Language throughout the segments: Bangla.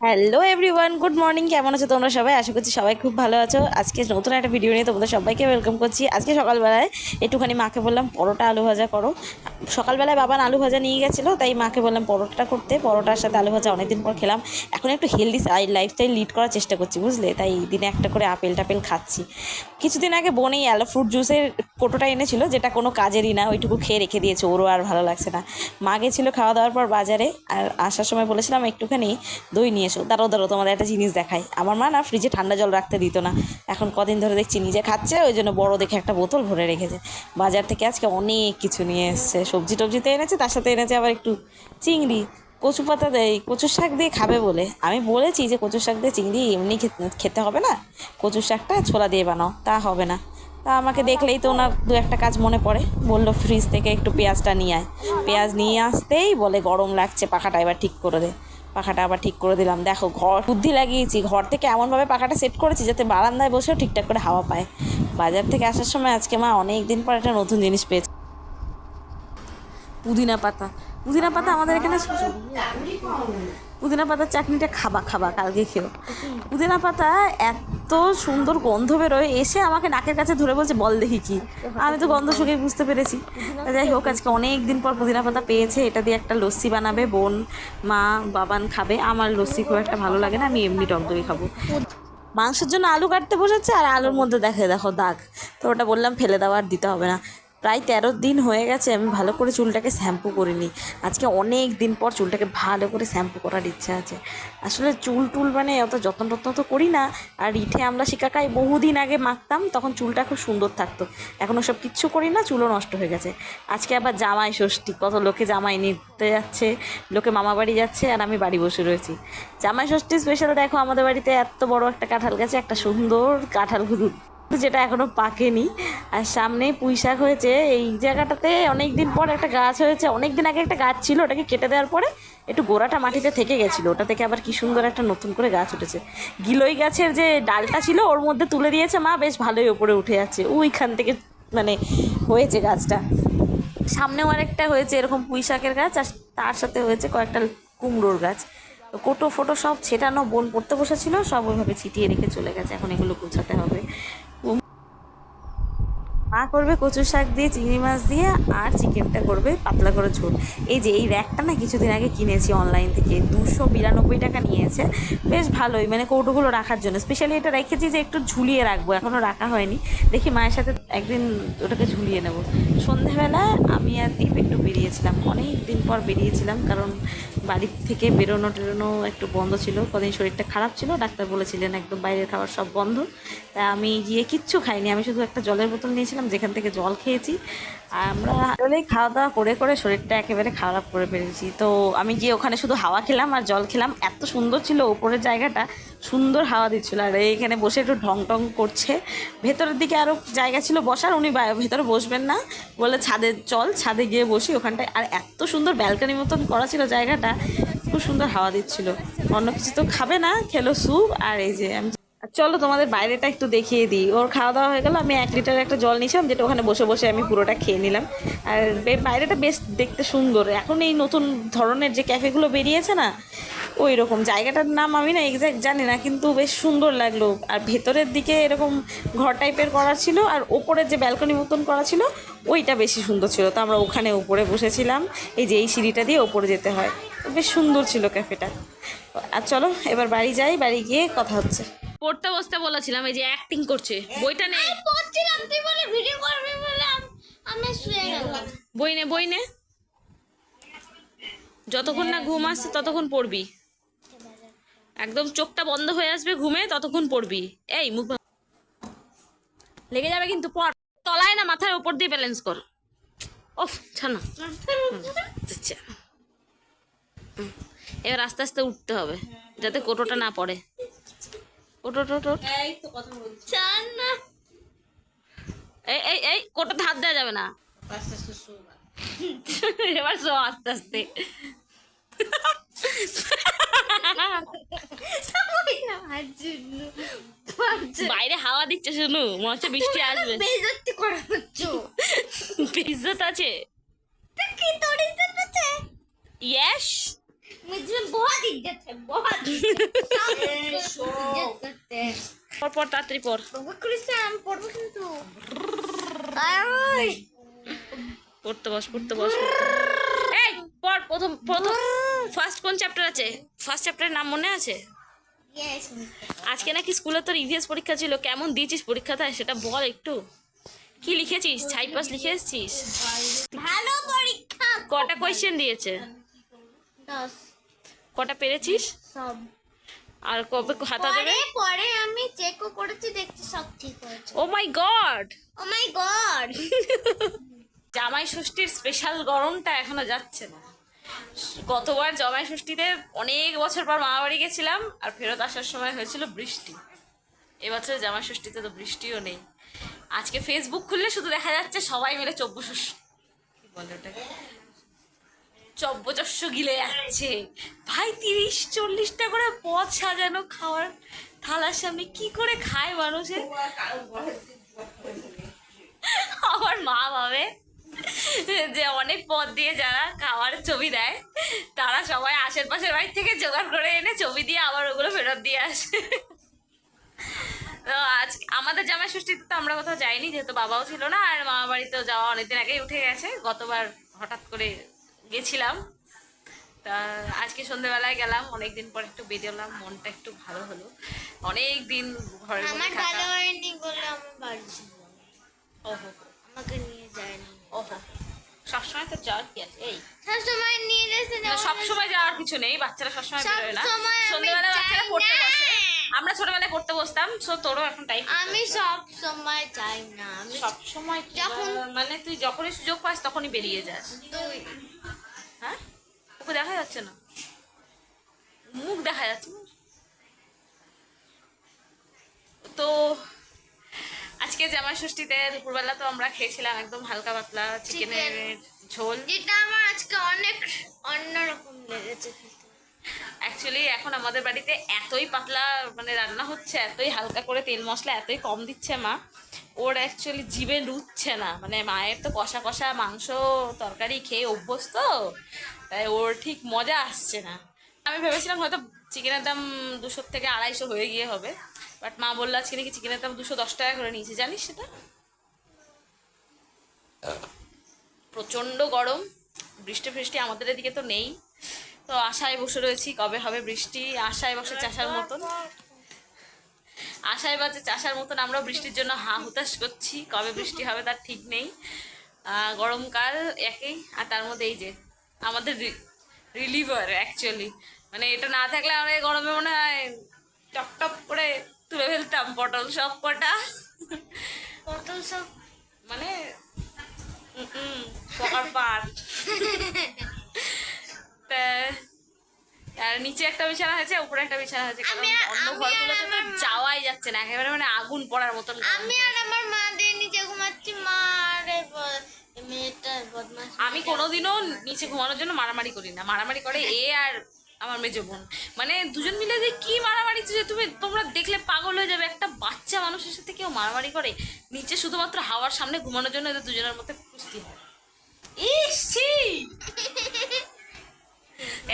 Hello everyone, good morning. কেমন আছো তোমরা সবাই? আশা করছি সবাই খুব ভালো আছো। আজকে নতুন একটা ভিডিও নিয়ে তোমাদের সবাইকে ওয়েলকাম করছি। আজকে সকালবেলায় একটুখানি মাকে বললাম পরোটা আলু ভাজা করো। সকালবেলায় বাবান আলু ভাজা নিয়ে গেছিলো, তাই মাকে বললাম পরোটাটা করতে। পরোটার সাথে আলু ভাজা অনেকদিন পর খেলাম। এখন একটু হেলদি লাইফস্টাইল লিড করার চেষ্টা করছি, বুঝলে? তাই দিনে একটা করে আপেল টাপেল খাচ্ছি। কিছুদিন আগে বোনেই অ্যালো ফ্রুট জুসের কোটোটা এনেছিল, যেটা কোনো কাজেরই না, ওইটুকু খেয়ে রেখে দিয়েছে, ওরও আর ভালো লাগছে না। মা গেছিলো খাওয়া দাওয়ার পর বাজারে, আর আসার সময় বলেছিলাম একটুখানি দই নিয়ে এসো। দাঁড়ো তোমাদের একটা জিনিস দেখাই। আমার মা না ফ্রিজে ঠান্ডা জল রাখতে দিত না, এখন কদিন ধরে দেখছি নিজে খাচ্ছে, ওই জন্য বড় দেখে একটা বোতল ভরে রেখেছে। বাজার থেকে আজকে অনেক কিছু নিয়ে এসছে, সবজি টবজিতে এনেছে, তার সাথে এনেছে আবার একটু চিংড়ি। কচু পাতা দেয়, কচুর শাক দিয়ে খাবে বলে। আমি বলেছি যে কচুর শাক দিয়ে চিংড়ি এমনি খেতে হবে না, কচুর শাকটা ছোলা দিয়ে বানাও, তা হবে না। তা আমাকে দেখলেই তো ওনার দু একটা কাজ মনে পড়ে। বললো ফ্রিজ থেকে একটু পেঁয়াজটা নিয়ে আয়। পেঁয়াজ নিয়ে আসতেই বলে গরম লাগছে, পাখাটা এবার ঠিক করে দে। পাখাটা আবার ঠিক করে দিলাম। দেখো, ঘর বুদ্ধি লাগিয়েছি, ঘর থেকে এমনভাবে পাখাটা সেট করেছি যাতে বারান্দায় বসেও ঠিকঠাক করে হাওয়া পায়। বাজার থেকে আসার সময় আজকে মা অনেক দিন পর একটা নতুন জিনিস পেয়েছে, পুদিনা পাতা। পুদিনা পাতা আমাদের এখানে, পুদিনা পাতার চাটনিটা খাবা খাবা, কালকে খেও। পুদিনা পাতা এত সুন্দর গন্ধ বেরোয়, এসে আমাকে নাকের কাছে ধরে বলছে বল দেখি কি। আমি তো গন্ধ শুকে বুঝতে পেরেছি। যাই হোক, আজকে অনেক দিন পর পুদিনা পাতা পেয়েছে, এটা দিয়ে একটা লস্যি বানাবে বোন, মা, বাবান খাবে। আমার লস্যি খুব একটা ভালো লাগে না, আমি এমনি টক দই খাবো। মাংসের জন্য আলু কাটতে বসেছে, আর আলুর মধ্যে দেখো দাগ। তো ওটা বললাম ফেলে দেওয়া, আর দিতে হবে না। প্রায় 13 দিন হয়ে গেছে আমি ভালো করে চুলটাকে শ্যাম্পু করিনি। আজকে অনেক দিন পর চুলটাকে ভালো করে শ্যাম্পু করার ইচ্ছা আছে। আসলে চুল টুল মানে অত যত্ন টত্ন তো করি না। আর রিঠে আমলা শিকাকাই বহুদিন আগে মাখতাম, তখন চুলটা খুব সুন্দর থাকতো। এখন ওসব কিচ্ছু করি না, চুলও নষ্ট হয়ে গেছে। আজকে আবার জামাই ষষ্ঠী, কত লোকে জামাই নিতে যাচ্ছে, লোকে মামা বাড়ি যাচ্ছে, আর আমি বাড়ি বসে রয়েছি। জামাই ষষ্ঠী স্পেশাল দেখো, আমাদের বাড়িতে এত বড় একটা কাঁঠাল গাছে একটা সুন্দর কাঁঠাল গুঁড়ো, যেটা এখনো পাকেনি। আর সামনে পুঁই শাক হয়েছে। এই জায়গাটাতে অনেক দিন পর একটা গাছ হয়েছে। অনেক দিন আগে একটা গাছ ছিল, ওটাকে কেটে দেওয়ার পরে একটু গোড়াটা মাটিতে থেকে গেছিলো, ওটা থেকে আবার কি সুন্দর একটা নতুন করে গাছ উঠেছে। গিলই গাছের যে ডালটা ছিল ওর মধ্যে তুলে দিয়েছে মা, বেশ ভালোই ওপরে উঠে যাচ্ছে, ওইখান থেকে মানে হয়েছে গাছটা। সামনেও আরেকটা হয়েছে এরকম পুঁই শাকের গাছ, আর তার সাথে হয়েছে কয়েকটা কুমড়োর গাছ। তো কোটো ফোটো সব ছেটানো, বোন পড়তে বসেছিল, সব ওইভাবে ছিটিয়ে রেখে চলে গেছে। এখন এগুলো গোছাতে হবে। মা করবে কচু শাক দিয়ে চিংড়ি মাছ দিয়ে, আর চিকেনটা করবে পাতলা করে ঝোল। এই যে এই র্যাকটা না কিছুদিন আগে কিনেছি অনলাইন থেকে, 292 টাকা নিয়েছে। বেশ ভালোই, মানে কৌটোগুলো রাখার জন্য স্পেশালি এটা রেখেছি যে একটু ঝুলিয়ে রাখবো, এখনও রাখা হয়নি। দেখি মায়ের সাথে একদিন ওটাকে ঝুলিয়ে নেব। সন্ধেবেলা আমি আর দীপ একটু বেরিয়েছিলাম, অনেক দিন পর বেরিয়েছিলাম, কারণ বাড়ির থেকে বেরোনো টেরোনো একটু বন্ধ ছিল, কদিন শরীরটা খারাপ ছিল, ডাক্তার বলেছিলেন একদম বাইরের খাবার সব বন্ধ। তাই আমি গিয়ে কিচ্ছু খাইনি, আমি শুধু একটা জলের বোতল নিয়েছিলাম, যেখান থেকে জল খেয়েছি। আমরা আসলেই খাওয়া দাওয়া করে করে শরীরটা একেবারে খারাপ করে ফেলেছি। তো আমি গিয়ে ওখানে শুধু হাওয়া খেলাম আর জল খেলাম। এত সুন্দর ছিল উপরের জায়গাটা, সুন্দর হাওয়া দিচ্ছিলো। আর এইখানে বসে একটু ঢং টং করছে। ভেতরের দিকে আরও জায়গা ছিল বসার, উনি ভেতরে বসবেন না বলে ছাদে চল, ছাদে গিয়ে বসি ওখানটায়। আর এত সুন্দর ব্যালকানির মতন করা ছিল জায়গাটা, খুব সুন্দর হাওয়া দিচ্ছিল। অন্য কিছু তো খাবে না, খেলো স্যুপ। আর এই যে আমি, চলো তোমাদের বাইরেটা একটু দেখিয়ে দিই। ওর খাওয়া দাওয়া হয়ে গেল, আমি 1 লিটার একটা জল নিয়েছিলাম, যেটা ওখানে বসে বসে আমি পুরোটা খেয়ে নিলাম। আর বাইরেটা বেশ দেখতে সুন্দর। এখন এই নতুন ধরনের যে ক্যাফেগুলো বেরিয়েছে না, ওই রকম জায়গাটার নাম আমি না এক্স্যাক্ট জানি না, কিন্তু বেশ সুন্দর লাগলো। আর ভেতরের দিকে এরকম ঘর টাইপের করা ছিল, আর ওপরের যে ব্যালকনি মতন করা ছিল ওইটা বেশি সুন্দর ছিল। তো আমরা ওখানে উপরে বসেছিলাম, এই যে এই সিঁড়িটা দিয়ে ওপরে যেতে হয়। বেশ সুন্দর ছিল ক্যাফেটা। আর চলো এবার বাড়ি যাই, বাড়ি গিয়ে কথা হচ্ছে। পড়তে বসতে বলেছিলাম, এই যে অ্যাক্টিং করছে, বইটা নে। পড়ছিলাম, তুই বলে ভিডিও করবি বলে আমি শুয়ে গেলাম। বই নে, যতক্ষণ না ঘুম আসছে ততক্ষণ পড়বি। একদম চোখটা বন্ধ হয়ে আসবে ঘুমে, ততক্ষণ পড়বি। এই মুখ লেগে যাবে কিন্তু, পড়। তলায় না, মাথার উপর দিয়ে ব্যালেন্স কর। ওফ, ছানা। আচ্ছা, এবার আস্তে আস্তে উঠতে হবে যাতে কোটোটা না পড়ে। ওটো টোটো, এই তো কথা বলছি। এই কোটোতে হাত দেওয়া যাবে না। আস্তে আস্তে শো, এবার শো আস্তে আস্তে। বাইরে হাওয়া দিচ্ছে, শুনু, মনে হচ্ছে বৃষ্টি আসবে। বেইজ্জতি করা হচ্ছে। ইজ্জত আছে। কি তোর ইজ্জত আছে? ইয়েস। मुझे बहुत इज्जत है बहुत इज्जत करते हैं পর তাড়াতাড়ি পর। বাবা ক্রিস্টান পড়বো কিন্তু পড়তে বস এই পর। প্রথম ফার্স্ট কোন চ্যাপ্টার আছে? ফার্স্ট চ্যাপ্টারের নাম মনে আছে? यस আজকে নাকি স্কুলে তোর ইভিএস পরীক্ষা ছিল, কেমন দিয়েছিস পরীক্ষাটা সেটা বল একটু। কি লিখেছিস? ছাইপাস লিখে এসেছিস? ভালো পরীক্ষা কটা কোয়েশ্চেন দিয়েছে? 10 কটা পেরেছিস? সব আর কবে খাতা দেবে? পরে পরে আমি চেকও করেছি দেখছি সব ঠিক হয়েছে ও মাই গড, ও মাই গড জামাই ষষ্ঠীর স্পেশাল গরমটা এখনো যাচ্ছে না। গতবার জামাই ষষ্ঠীতে অনেক বছর পর মামা বাড়ি গেছিলাম, আর ফেরত আসার সময় হয়েছিল বৃষ্টি। এবছর জামাই ষষ্ঠীতে তো বৃষ্টিও নেই। আজকে ফেসবুক খুললে শুধু দেখা যাচ্ছে সবাই মিলে কি বলে ওটাকে, চব্বচস্য গিলে যাচ্ছে ভাই। 30-40টা করে পদ সাজানো খাওয়ার থালার সামনে, কি করে খায় মানুষে? আমার মা ভাবে যে অনেক পদ দিয়ে যারা খাওয়ার ছবি দেয় তারা সবাই আশেপাশের বাড়ি থেকে জোগাড় করে এনে ছবি দিয়ে আবার ওগুলো ফেরত দিয়ে আসে। তো আজ আমাদের জামাই ষষ্ঠীতে তো আমরা কোথাও যাইনি, যেহেতু বাবাও ছিল না, আর মামা বাড়িতেও যাওয়া অনেকদিন আগেই উঠে গেছে। গতবার হঠাৎ করে গেছিলাম, তা আজকে সন্ধ্যেবেলায় গেলাম, অনেকদিন পর একটু বেরোলাম, মনটা একটু ভালো হলো। অনেক দিন ঘরে আমার ভালো হয়নি বলে আমার বাড়ি ছিল ওহো আমাকে নিয়ে যায়নি ওহো, সবসময় তো যাওয়ার কি আছে? এই সবসময় নিয়ে যেতে না, সবসময় যাওয়ার কিছু নেই, বাচ্চারা সবসময় বেরোয় না। সবসময় আমি সন্ধ্যেবেলা বাচ্চারা যাই পড়তে না। বসে, আমরা ছোটবেলায় পড়তে বসতাম। সো তোরও এখন টাইম। আমি সব সময় চাই না আমি সবসময় যখন- মানে তুই যখনই সুযোগ পাস তখনই বেরিয়ে যাস। তুই হ্যাঁ, ওকে দেখা যাচ্ছে না, মুখ দেখা যাচ্ছে না। তো আজকে জামাই ষষ্ঠীতে দুপুরবেলা তো আমরা খেয়েছিলাম একদম হালকা পাতলা চিকেনের ঝোল। যেটা আমার আজকে অনেক অন্যরকম লেগেছে খেতে অ্যাকচুয়ালি এখন আমাদের বাড়িতে এতই পাতলা মানে রান্না হচ্ছে, এতই হালকা করে তেল মশলা এতই কম দিচ্ছে মা, ওর অ্যাকচুয়ালি জিভে রুচ্ছে না। মানে মায়ের তো কষা কষা মাংস তরকারি খেয়ে অভ্যস্ত, তাই ওর ঠিক মজা আসছে না। আমি ভেবেছিলাম হয়তো চিকেনের দাম 200 থেকে 250 হয়ে গিয়ে হবে, বাট মা বললো আজকে নাকি চিকেনের দাম 210 টাকা করে নিয়েছে। জানিস সেটা? প্রচণ্ড গরম, বৃষ্টি ফৃষ্টি আমাদের এদিকে তো নেই, তো আশায় বসে রয়েছি কবে হবে বৃষ্টি। আশায় বসে চাষার মতন, আশায় বাজে চাষার মতন আমরাও বৃষ্টির জন্য হা হুতাশ করছি, কবে বৃষ্টি হবে তার ঠিক নেই। গরমকাল একই, আর তার মধ্যে এই যে আমাদের রিলিভার অ্যাকচুয়ালি, মানে এটা না থাকলে আমরা এই গরমে মনে হয় টপ টপ করে তুলে ফেলতাম পটল সব কটা। পটল সব মানে পকার পার। তা আর নিচে একটা বিছানা হয়েছে, উপরে একটা বিছানা হয়েছে, কারণ অন্য ঘরগুলোতে তো যাওয়াই যাচ্ছে না, একেবারে মানে আগুন পড়ার মতন গরম। আমি আর আমার মা দিয়ে নিচে ঘুমাচ্ছি মা আর এই মেয়েটা বদমাশ আমি কোনোদিনও নিচে ঘুমানোর জন্য মারামারি করি না, মারামারি করে এ আর আমার মেজো বোন। মানে দুজন মিলে যে কি মারামারি যে তোমরা দেখলে পাগল হয়ে যাবে। একটা বাচ্চা মানুষের সাথে কেউ মারামারি করে নিচে শুধুমাত্র হাওয়ার সামনে ঘুমানোর জন্য, এদের দুজনের মধ্যে কুস্তি হয়। ইস ছি!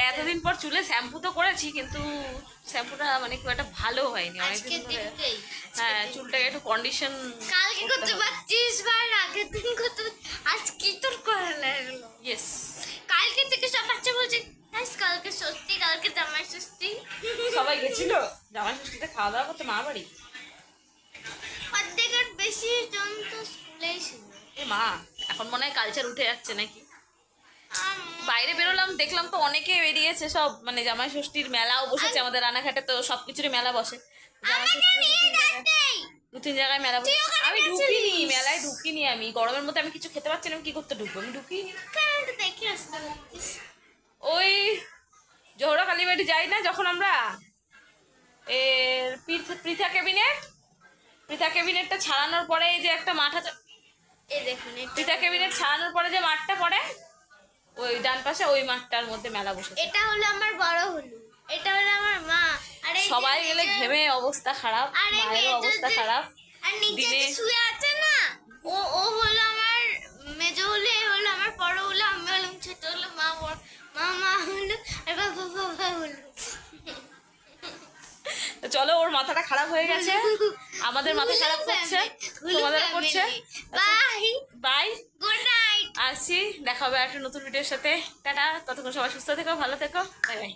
এতদিন পর চুলে শ্যাম্পু তো করেছি, কিন্তু শ্যাম্পুটা মানে খুব একটা ভালো হয়নি আজকে অনেকদিন ধরে। দিনটাই হ্যাঁ, চুলটাকে একটু কন্ডিশন কালকে করতে পারছিস ভাই আগের দিন করতে আজ কি তোর করা লাগলো ইয়েস। কালকে থেকে সব বাচ্চা বলছে গাইস কালকে ষষ্ঠী কালকে জামাই ষষ্ঠী সবাই গেছিল জামাই ষষ্ঠীতে খাওয়া দাওয়া করতে মা বাড়ি। অর্ধেকের বেশি জন তো স্কুলেই ছিল এ মা, এখন মনে হয় কালচার উঠে যাচ্ছে নাকি। বাইরে বেরোলাম দেখলাম তো অনেকে বেরিয়েছে সব, মানে জামাই ষষ্ঠীর মেলাও বসেছে আমাদের রানাঘাটে, তো সবকিছুরই মেলা বসে। জামাই ষষ্ঠীর দু তিন জায়গায় মেলা বসে। আমি ঢুকিনি মেলায়, ঢুকিনি। আমি গরমের মধ্যে আমি কিছু খেতে পারছিলাম, কি করতে ঢুকবো, আমি ঢুকিনি। দেখে আসতে পারতিস ওই জোহরা কালীবাড়ি যাই না যখন আমরা, পৃথা ক্যাবিনেটটা ছাড়ানোর পরে এই যে একটা মাঠ আছে, এই দেখুন পৃথা ক্যাবিনেট ছাড়ানোর পরে যে মাঠটা পড়ে ওই ডান পাশে, ওই মাঠটার মধ্যে মেলা বসে। এটা হলো আমার বড় হলু এটা হলো আমার মা আর এই সবাই মিলে ঘেমে অবস্থা খারাপ, আর এই মায়েরও মেজো অবস্থা যে- খারাপ। আর নিচে যে দিনে- শুয়ে আছে না ও ও হলো আমার মেজো হলো এ হলো আমার বড় হলো আমি হলাম ছোট হলো মা হলো আর আর বাবা বাবা হলো তো চলো, ওর মাথাটা খারাপ হয়ে গেছে, আমাদের মাথা খারাপ করছে, তোমাদের করছে। Bye bye, good night. আসি, দেখা হবে একটা নতুন ভিডিওর সাথে। টাটা, ততক্ষণ সবাই সুস্থ থেকো, ভালো থেকো, বাই বাই।